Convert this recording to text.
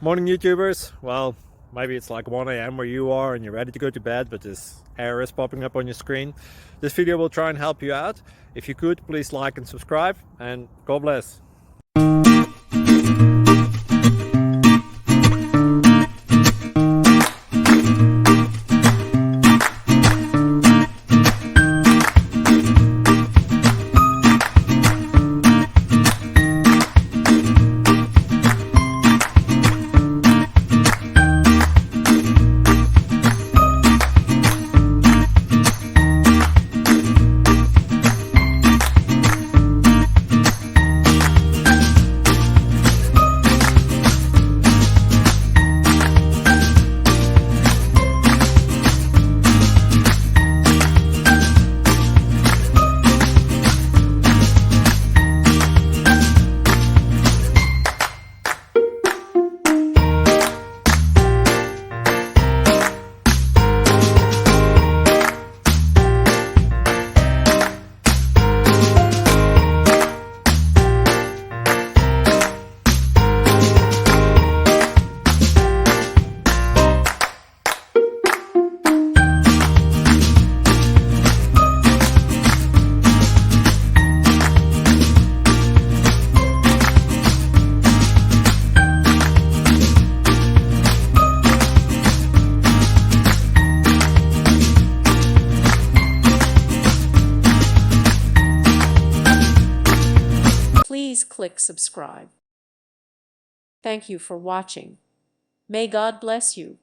Morning YouTubers. Well, maybe it's like 1 a.m. where you are and you're ready to go to bed, but this error is popping up on your screen. This video will try and help you out. If you could, please like and subscribe, and God bless. Please click subscribe. Thank you for watching. May God bless you.